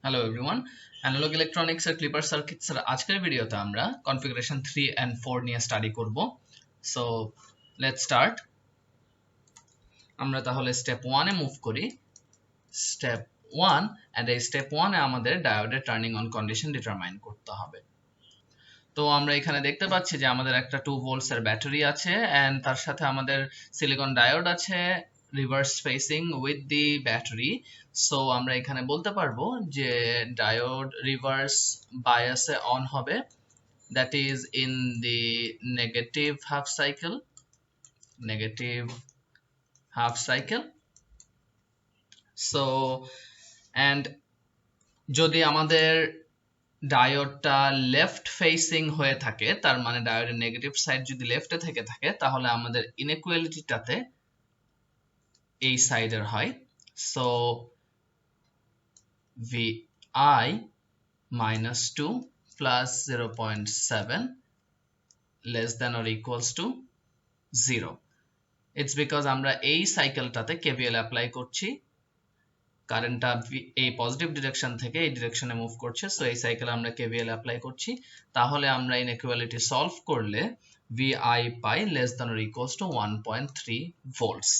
Hello everyone, analogue electronics এর clipper circuits এর আজকের ভিডিওতে আমরা কনফিগারেশন 3 এন্ড 4 নিয়ে স্টাডি করব। So let's start. আমরা তাহলে স্টেপ 1 এ মুভ করি। স্টেপ 1 এন্ড এই স্টেপ 1 এ আমাদের ডায়োডের টার্নিং অন কন্ডিশন ডিটারমাইন করতে হবে। তো আমরা এখানে দেখতে পাচ্ছি যে আমাদের একটা 2 ভোল্টস এর ব্যাটারি আছে এন্ড তার সাথে আমাদের সিলিকন ডায়োড আছে reverse facing with the battery. So আমরা এখানে বলতে পারবো যে ডায়োড রিভার্স বায়াসে অন হবে, that is in the negative half cycle. So and যদি আমাদের ডায়োডটা লেফট ফেসিং হয়ে থাকে, তার মানে ডায়োডের নেগেটিভ সাইড যদি লেফটে থেকে থাকে, তাহলে আমাদের ইনইকুয়ালিটিটাতে এই সাইডের হয়। So VI minus 2 plus 0.7 less than or equals to 0. It's because আমরা এই সাইকেলটাতে KVL অ্যাপ্লাই করছি। কারেন্টটা এই পজিটিভ ডিরেকশন থেকে এই ডিরেকশনে মুভ করছে, সো এই সাইকেলে আমরা KVL অ্যাপ্লাই করছি। তাহলে আমরা ইনইকুয়ালিটি সলভ করলে VI pi less than or equals to 1.3 volts.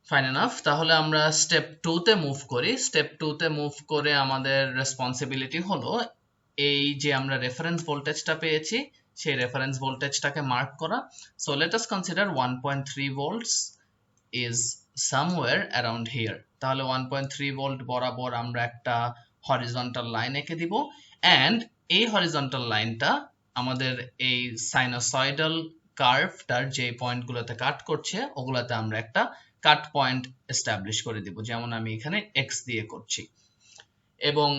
Fine enough. তাহলে আমরা স্টেপ 2 তে মুভ করি। স্টেপ 2 তে মুভ করে আমাদের রেসপন্সিবিলিটি হলো এই যে আমরা রেফারেন্স ভোল্টেজটা পেয়েছি সেই রেফারেন্স ভোল্টেজটাকে মার্ক করা। So let us consider 1.3 volts is somewhere around here. তাহলে 1.3 ভোল্ট বরাবর আমরা একটা হরিজন্টাল লাইন এঁকে দিব এন্ড এই হরিজন্টাল লাইনটা আমাদের এই সাইনোসয়েডাল কার্ভটার যে পয়েন্টগুলোতে কাট করছে ওগুলোতে আমরা একটা কাট পয়েন্ট এস্টাবলিশ করে দিব, যেমন আমি এখানে x দিয়ে করছি। এবং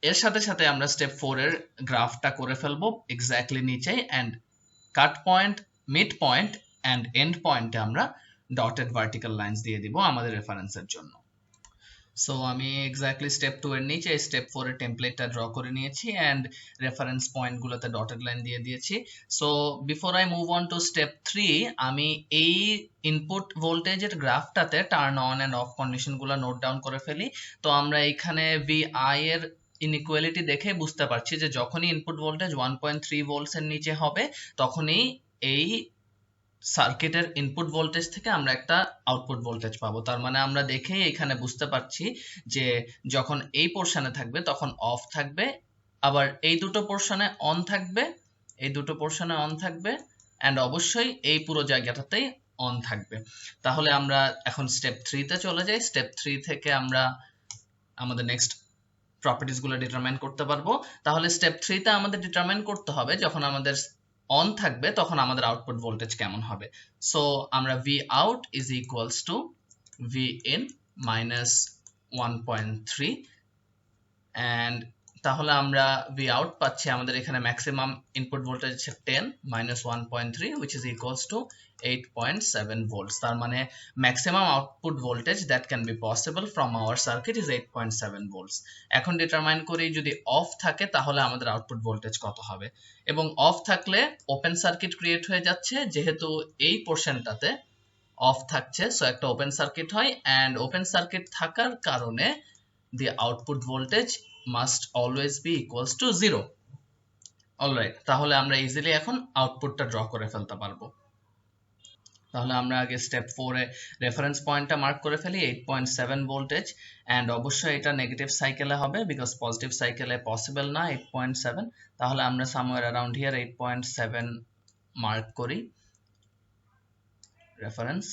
এর সাথে সাথে আমরা স্টেপ 4 এর গ্রাফটা করে ফেলবো এক্স্যাক্টলি নিচে, and cut point, mid point and end পয়েন্টে আমরা ডটেড ভার্টিক্যাল লাইনস দিয়ে দিব আমাদের রেফারেন্সের জন্য। সো আমি এক্স্যাক্টলি স্টেপ 2 এর নিচে স্টেপ 4 এর টেমপ্লেটটা ড্র করে নিয়েছি এন্ড রেফারেন্স পয়েন্টগুলোতে ডটেড লাইন দিয়ে দিয়েছি। So before I move on to step 3, আমি এই ইনপুট ভোল্টেজের গ্রাফটাতে টার্ন অন এন্ড অফ কন্ডিশনগুলো নোট ডাউন করে ফেলি। তো আমরা এখানে VI এর ইনইকুয়ালিটি দেখে বুঝতে পারছি যে যখনই ইনপুট ভোল্টেজ 1.3 ভোল্টস এর নিচে হবে তখনই এই সার্কিটের ইনপুট ভোল্টেজ থেকে আমরা একটা আউটপুট ভোল্টেজ পাবো। তার মানে আমরা দেখেই এখানে বুঝতে পারছি যে যখন এই পোর্শনে থাকবে তখন অফ থাকবে, আবার এই দুটো পোর্শনে অন থাকবে, এই দুটো পোর্শনে অন থাকবে এন্ড অবশ্যই এই পুরো জায়গাটাতেই অন থাকবে। তাহলে আমরা এখন স্টেপ 3 তে চলে যাই। স্টেপ 3 থেকে আমরা আমাদের নেক্সট প্রপার্টিজ গুলো ডিটারমাইন করতে পারবো। তাহলে স্টেপ 3 তে আমাদের ডিটারমাইন করতে হবে যখন আমাদের অন থাকবে তখন আমাদের আউটপুট ভোল্টেজ কেমন হবে। সো আমরা Vout is equals to Vin minus 1.3 and তাহলে আমরা Vout পাচ্ছি আমাদের এখানে ম্যাক্সিমাম ইনপুট ভোল্টেজ হচ্ছে 10 minus 1.3 which is equals to 8.7 volts. তার মানে maximum output voltage that can be possible from our circuit is 8.7 volts. এখন ডিটারমাইন করি যদি অফ থাকে তাহলে আমাদের আউটপুট ভোল্টেজ কত হবে, এবং অফ থাকলে ওপেন সার্কিট ক্রিয়েট হয়ে যাচ্ছে যেহেতু এই পোর্শনটাতে অফ থাকছে, সো একটা ওপেন সার্কিট হয় এন্ড ওপেন সার্কিট থাকার কারণে the output voltage must always be equals to 0. Alright, তাহলে আমরা ইজিলি এখন আউটপুটটা ড্র করে ফেলতে পারবো। তাহলে আমরা আগে স্টেপ 4 এ রেফারেন্স পয়েন্টটা মার্ক করে ফেলি 8.7 ভোল্টেজ এন্ড অবশ্যই এটা নেগেটিভ সাইকেলে হবে বিকজ পজিটিভ সাইকেলে পসিবল না 8.7। তাহলে আমরা সামওয়্যার অ্যারাউন্ড হিয়ার 8.7 মার্ক করি রেফারেন্স।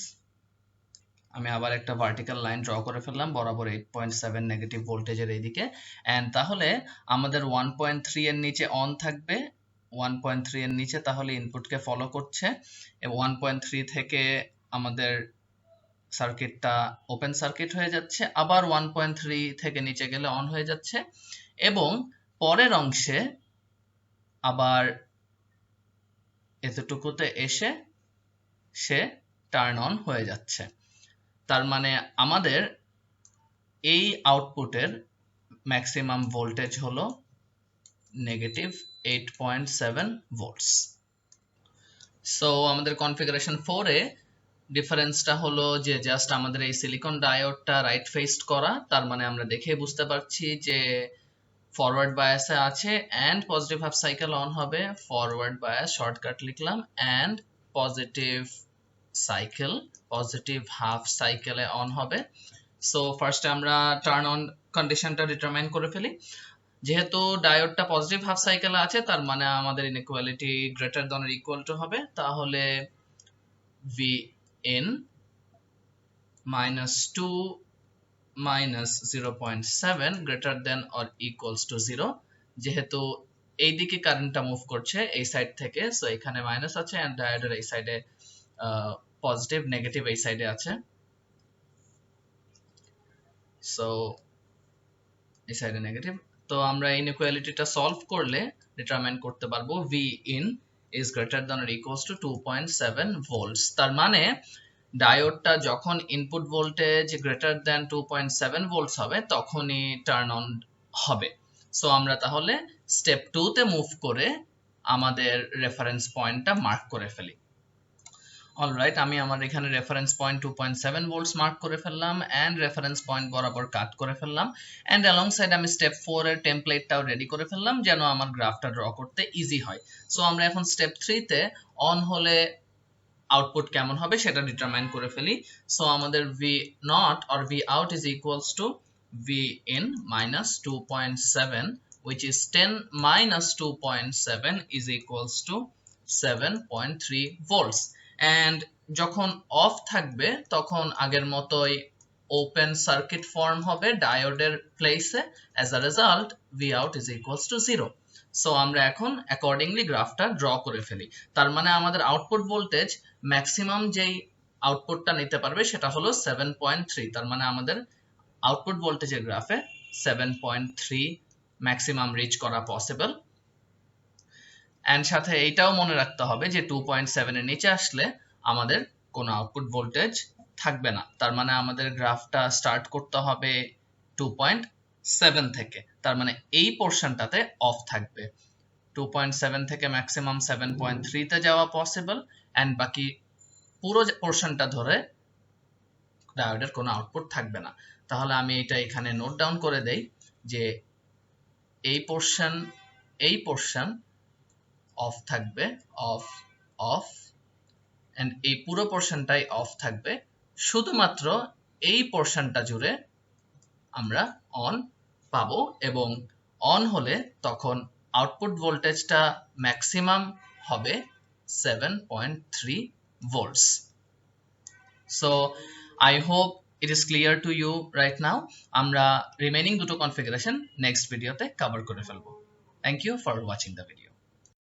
আমি আবার একটা ভার্টিক্যাল লাইন ড্র করে ফেললাম বরাবর 8.7 নেগেটিভ ভোল্টেজের এইদিকে এন্ড তাহলে আমাদের 1.3 এর নিচে অন থাকবে, 1.3 এর নিচে তাহলে ইনপুটকে ফলো করছে এবং 1.3 থেকে আমাদের সার্কিটটা ওপেন সার্কিট হয়ে যাচ্ছে, আবার 1.3 থেকে নিচে গেলে অন হয়ে যাচ্ছে এবং পরের অংশে আবার এতটুকুতে এসে সে টার্ন অন হয়ে যাচ্ছে। তার মানে আমাদের এই আউটপুটের ম্যাক্সিমাম ভোল্টেজ হলো নেগেটিভ 8.7 ভোল্টস। সো আমাদের কনফিগারেশন 4 এ ডিফারেন্সটা হলো যে জাস্ট আমাদের এই সিলিকন ডায়োডটা রাইট ফেসড করা, তার মানে আমরা দেখে বুঝতে পারছি যে ফরওয়ার্ড বায়াসে আছে and positive half cycle on হবে। ফরওয়ার্ড বায়াস শর্টকাট লিখলাম and positive cycle, positive half সাইকেলে অন হবে। সো ফার্স্টে আমরা টার্ন অন কন্ডিশনটা ডিটারমাইন করে ফেলি। যেহেতু ডায়োডটা পজিটিভ হাফ সাইকেলে আছে, তার মানে আমাদের inequality greater than or equal to হবে। তাহলে Vin -2 minus 0.7 greater than or equals to 0, যেহেতু এই দিকে কারেন্টটা মুভ করছে এই সাইড থেকে, সো এখানে মাইনাস আছে এন্ড ডায়োডের এই সাইডে পজিটিভ, নেগেটিভ এই সাইডে আছে, সো এই সাইডে নেগেটিভ। তো আমরা ইনইকুয়ালিটিটা সলভ করলে ডিটারমাইন করতে পারবো Vin is greater than or equals to 2.7 volts। তার মানে ডায়োডটা যখন input voltage greater than 2.7 volts হবে তখনই টার্ন অন হবে। সো আমরা তাহলে স্টেপ 2 তে মুভ করে আমাদের রেফারেন্স পয়েন্টটা মার্ক করে ফেলি। অলরাইট, আমি আমার এখানে রেফারেন্স পয়েন্ট 2.7 ভোল্টস মার্ক করে ফেললাম এন্ড রেফারেন্স পয়েন্ট বরাবর কাট করে ফেললাম এন্ড অ্যালং সাইড আমি স্টেপ 4 এর টেমপ্লেটটাও রেডি করে ফেললাম যেন আমার গ্রাফটা ড্র করতে ইজি হয়। সো আমরা এখন স্টেপ 3 তে অন হলে আউটপুট কেমন হবে সেটা ডিটারমাইন করে ফেলি। সো আমাদের V0 or Vout is equals to Vin minus 2.7 which is 10 minus 2.7 is equals to 7.3 volts and যখন অফ থাকবে তখন আগের মতোই ওপেন সার্কিট ফর্ম হবে ডায়োডের প্লেসে, as a result Vout is equals to 0। So আমরা এখন অ্যাকর্ডিংলি গ্রাফটা ড্র করে ফেলি। তার মানে আমাদের আউটপুট ভোল্টেজ ম্যাক্সিমাম যেই আউটপুটটা নিতে পারবে সেটা হলো 7.3। তার মানে আমাদের আউটপুট ভোল্টেজের গ্রাফে 7.3 ম্যাক্সিমাম রিচ করা পসিবল। এন্ড সাথে এইটাও মনে রাখতে হবে যে 2.7 এর নিচে আসলে আমাদের কোনো আউটপুট ভোল্টেজ থাকবে না। তার মানে আমাদের গ্রাফটা স্টার্ট করতে হবে 2.7 থেকে, তার মানে এই পোরশনটাতে অফ থাকবে। 2.7 থেকে ম্যাক্সিমাম 7.3 তে যাওয়া পসিবল এন্ড বাকি পুরো পোরশনটা ধরে ডায়োডের কোনো আউটপুট থাকবে না। তাহলে আমি এটা এখানে নোট ডাউন করে দেই যে এই পোরশন অফ থাকবে, অফ এন্ড এই পুরো পোরশনটাই অফ থাকবে, শুধুমাত্র এই পোরশনটা জুড়ে আমরা অন পাবো এবং অন হলে তখন আউটপুট ভোল্টেজটা ম্যাক্সিমাম হবে 7.3 volts। So I hope it is clear to you right now। আমরা রিমেইনিং দুটো কনফিগারেশন নেক্সট ভিডিওতে কভার করে ফেলবো। Thank you for watching the video।